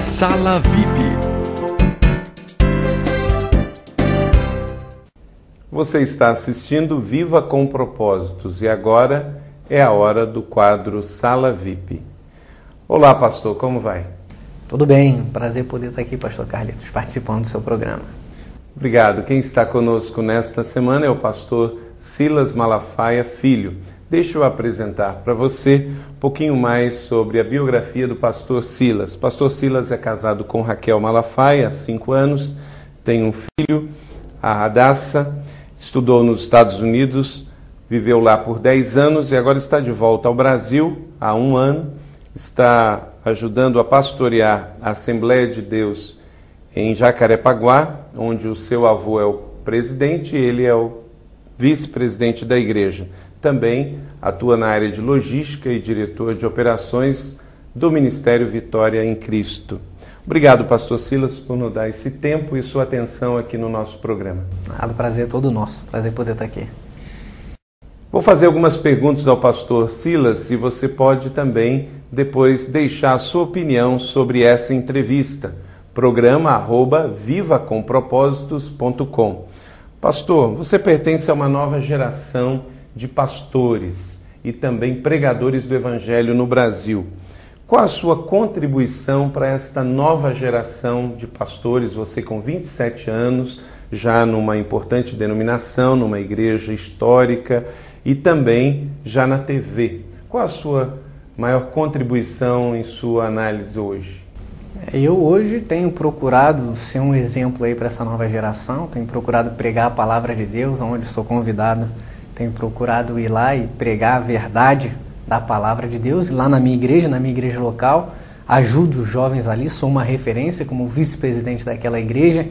Sala VIP. Você está assistindo Viva com Propósitos e agora é a hora do quadro Sala VIP. Olá, pastor, como vai? Tudo bem, prazer poder estar aqui, pastor Carlitos, participando do seu programa. Obrigado. Quem está conosco nesta semana é o pastor Silas Malafaia Filho. Deixa eu apresentar para você um pouquinho mais sobre a biografia do pastor Silas. Pastor Silas é casado com Raquel Malafaia há 5 anos, tem um filho, a Radassa, estudou nos Estados Unidos, viveu lá por 10 anos e agora está de volta ao Brasil há 1 ano, está ajudando a pastorear a Assembleia de Deus em Jacarepaguá, onde o seu avô é o presidente e ele é o vice-presidente da igreja. Também atua na área de logística e diretor de operações do Ministério Vitória em Cristo. Obrigado, pastor Silas, por nos dar esse tempo e sua atenção aqui no nosso programa. O prazer é todo nosso, prazer poder estar aqui. Vou fazer algumas perguntas ao pastor Silas e você pode também depois deixar a sua opinião sobre essa entrevista. Programa @vivacompropósitos.com. Pastor, você pertence a uma nova geração de pastores e também pregadores do Evangelho no Brasil. Qual a sua contribuição para esta nova geração de pastores? Você com 27 anos, já numa importante denominação, numa igreja histórica e também já na TV. Qual a sua maior contribuição em sua análise hoje? Eu hoje tenho procurado ser um exemplo aí para essa nova geração, tenho procurado pregar a palavra de Deus, onde sou convidado, tenho procurado ir lá e pregar a verdade da palavra de Deus, lá na minha igreja local, ajudo os jovens ali, sou uma referência como vice-presidente daquela igreja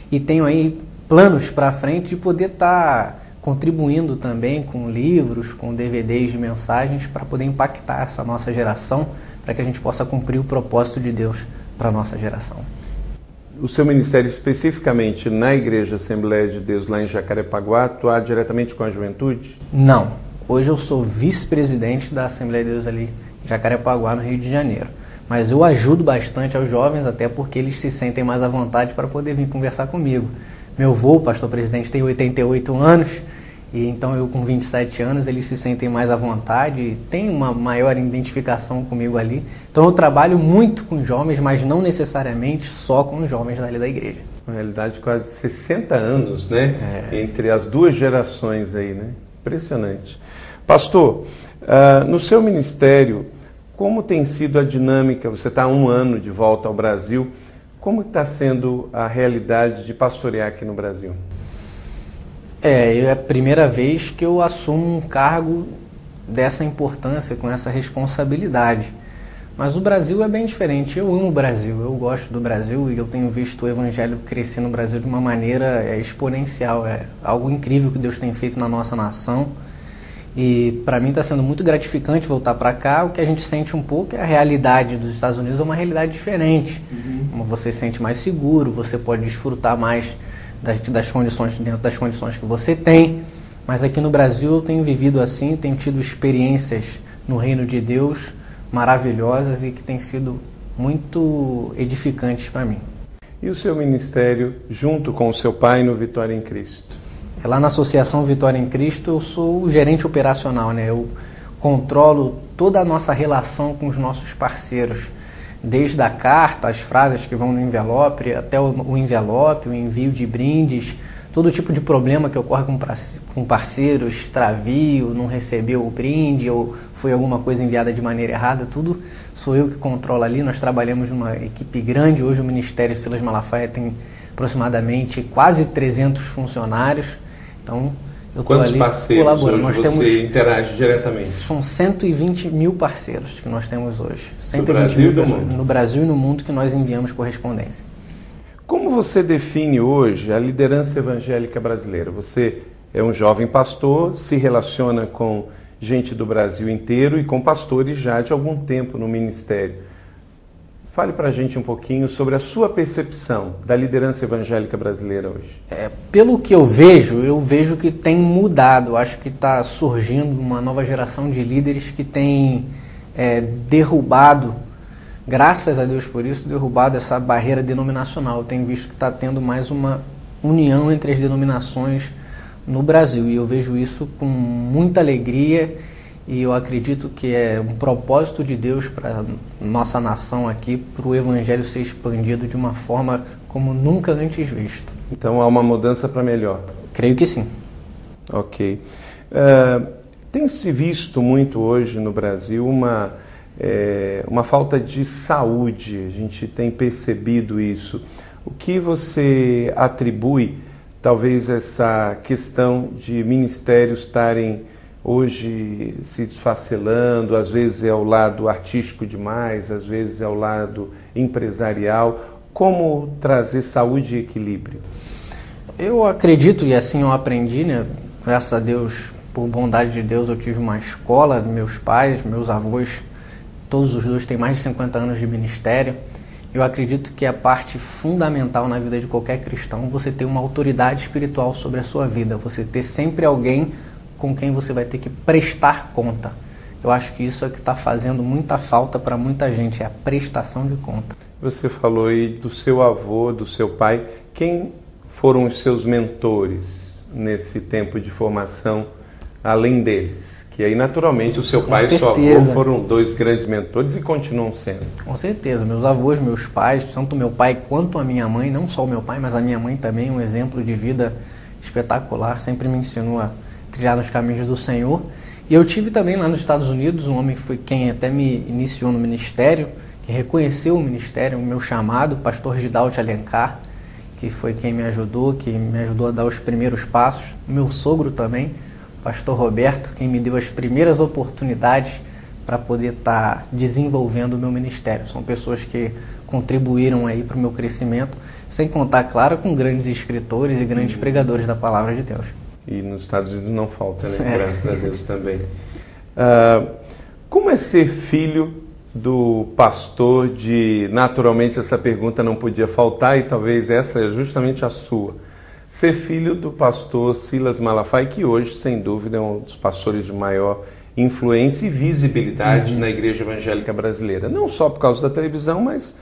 e tenho aí planos para frente de poder estar contribuindo também com livros, com DVDs de mensagens para poder impactar essa nossa geração, para que a gente possa cumprir o propósito de Deus para a nossa geração. O seu ministério especificamente na Igreja Assembleia de Deus lá em Jacarepaguá atua diretamente com a juventude? Não. Hoje eu sou vice-presidente da Assembleia de Deus ali em Jacarepaguá, no Rio de Janeiro. Mas eu ajudo bastante aos jovens, até porque eles se sentem mais à vontade para poder vir conversar comigo. Meu avô, pastor presidente, tem 88 anos, e então eu com 27 anos, eles se sentem mais à vontade e tem uma maior identificação comigo ali. Então eu trabalho muito com jovens, mas não necessariamente só com os jovens dali da igreja. Na realidade, quase 60 anos, né? Entre as duas gerações aí, né? Impressionante. Pastor, no seu ministério, como tem sido a dinâmica? Você está há 1 ano de volta ao Brasil. Como está sendo a realidade de pastorear aqui no Brasil? É a primeira vez que eu assumo um cargo dessa importância, com essa responsabilidade. Mas o Brasil é bem diferente. Eu amo o Brasil, eu gosto do Brasil e eu tenho visto o Evangelho crescer no Brasil de uma maneira exponencial. É algo incrível que Deus tem feito na nossa nação. E para mim está sendo muito gratificante voltar para cá. O que a gente sente um pouco é a realidade dos Estados Unidos é uma realidade diferente. Você se sente mais seguro, você pode desfrutar mais das condições, dentro das condições que você tem. Mas aqui no Brasil eu tenho vivido assim, tenho tido experiências no reino de Deus maravilhosas e que têm sido muito edificantes para mim. E o seu ministério junto com o seu pai no Vitória em Cristo? Lá na Associação Vitória em Cristo eu sou o gerente operacional, né? Eu controlo toda a nossa relação com os nossos parceiros, desde a carta, as frases que vão no envelope, até o envelope, o envio de brindes, todo tipo de problema que ocorre com parceiro, extravio, não recebeu o brinde ou foi alguma coisa enviada de maneira errada, tudo sou eu que controlo ali. Nós trabalhamos numa equipe grande, hoje o Ministério Silas Malafaia tem aproximadamente quase 300 funcionários, então eu estou ali colaborando. Hoje você interage diretamente? São 120 mil parceiros que nós temos hoje. 120 Brasil mil pessoas no Brasil e no mundo que nós enviamos correspondência. Como você define hoje a liderança evangélica brasileira? Você é um jovem pastor, se relaciona com gente do Brasil inteiro e com pastores já de algum tempo no ministério. Fale para a gente um pouquinho sobre a sua percepção da liderança evangélica brasileira hoje. Pelo que eu vejo que tem mudado. Acho que está surgindo uma nova geração de líderes que tem derrubado graças a Deus por isso, derrubado essa barreira denominacional. Eu tenho visto que está tendo mais uma união entre as denominações no Brasil, e eu vejo isso com muita alegria, e eu acredito que é um propósito de Deus para nossa nação aqui, para o Evangelho ser expandido de uma forma como nunca antes visto. Então há uma mudança para melhor? Creio que sim. Ok. Tem-se visto muito hoje no Brasil uma falta de saúde, a gente tem percebido isso. O que você atribui, talvez, essa questão de ministérios estarem hoje se desfacelando, às vezes é o lado artístico demais, às vezes é o lado empresarial? Como trazer saúde e equilíbrio? Eu acredito, e assim eu aprendi, né? Graças a Deus, por bondade de Deus, eu tive uma escola, meus pais, meus avós, todos os dois têm mais de 50 anos de ministério. Eu acredito que a parte fundamental na vida de qualquer cristão, você ter uma autoridade espiritual sobre a sua vida, você ter sempre alguém com quem você vai ter que prestar conta. Eu acho que isso é que está fazendo muita falta para muita gente, é a prestação de conta. Você falou aí do seu avô, do seu pai. Quem foram os seus mentores nesse tempo de formação, além deles? Que aí, naturalmente, o seu pai e seu avô foram dois grandes mentores e continuam sendo. Com certeza. Meus avós, meus pais, tanto meu pai quanto a minha mãe, não só o meu pai, mas a minha mãe também, um exemplo de vida espetacular, sempre me ensinou a trilhar nos caminhos do Senhor. E eu tive também lá nos Estados Unidos um homem que foi quem até me iniciou no ministério, que reconheceu o ministério, o meu chamado, o pastor Gidalti Alencar, que foi quem me ajudou a dar os primeiros passos. Meu sogro também, o pastor Roberto, quem me deu as primeiras oportunidades para poder estar desenvolvendo o meu ministério. São pessoas que contribuíram aí para o meu crescimento, sem contar, claro, com grandes escritores e grandes pregadores da palavra de Deus. E nos Estados Unidos não falta, né? Graças a Deus também. Como é ser filho do pastor naturalmente essa pergunta não podia faltar, e talvez essa é justamente a sua. Ser filho do pastor Silas Malafaia, que hoje, sem dúvida, é um dos pastores de maior influência e visibilidade na Igreja Evangélica Brasileira. Não só por causa da televisão, mas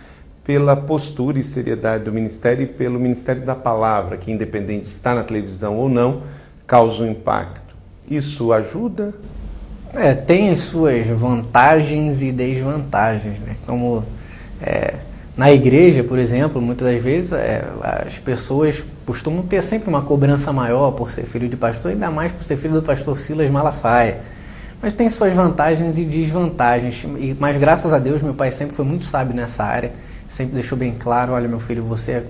pela postura e seriedade do ministério e pelo ministério da palavra, que independente de estar na televisão ou não, causa um impacto. Isso ajuda? Tem as suas vantagens e desvantagens, né? Como na igreja, por exemplo, muitas das vezes as pessoas costumam ter sempre uma cobrança maior por ser filho de pastor, ainda mais por ser filho do pastor Silas Malafaia. Mas tem suas vantagens e desvantagens. Mas graças a Deus, meu pai sempre foi muito sábio nessa área, sempre deixou bem claro: olha, meu filho, você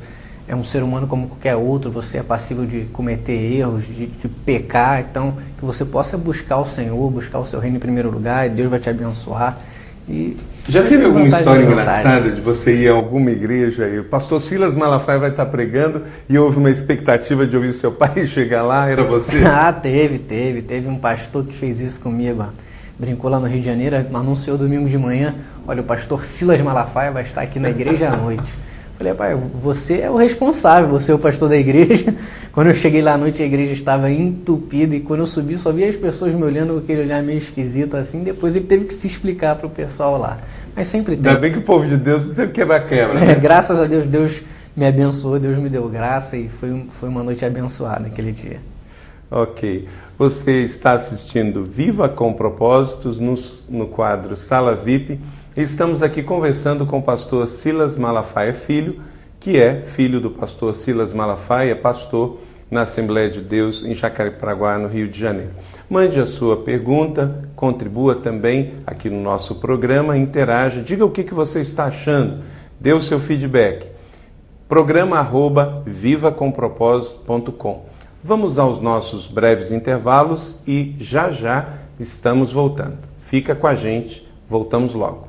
é um ser humano como qualquer outro, você é passível de cometer erros, de pecar, então que você possa buscar o Senhor, buscar o seu reino em primeiro lugar, e Deus vai te abençoar. E já teve alguma história engraçada de você ir a alguma igreja e o pastor Silas Malafaia vai estar pregando e houve uma expectativa de ouvir seu pai chegar lá, era você? Teve um pastor que fez isso comigo, brincou lá no Rio de Janeiro, anunciou domingo de manhã: olha, o pastor Silas Malafaia vai estar aqui na igreja à noite. Falei: pai, você é o responsável, você é o pastor da igreja. Quando eu cheguei lá à noite, a igreja estava entupida, e quando eu subi, só vi as pessoas me olhando com aquele olhar meio esquisito assim. Depois ele teve que se explicar para o pessoal lá. Mas sempre tem. Ainda bem que o povo de Deus não teve quebra-quebra, né? Graças a Deus, Deus me abençoou, Deus me deu graça, e foi uma noite abençoada aquele dia. Ok. Você está assistindo Viva com Propósitos no quadro Sala VIP. Estamos aqui conversando com o pastor Silas Malafaia Filho, que é filho do pastor Silas Malafaia, pastor na Assembleia de Deus em Jacarepaguá, no Rio de Janeiro. Mande a sua pergunta, contribua também aqui no nosso programa, interaja, diga o que você está achando, dê o seu feedback. programa@vivacompropósito.com. Vamos aos nossos breves intervalos e já estamos voltando. Fica com a gente, voltamos logo.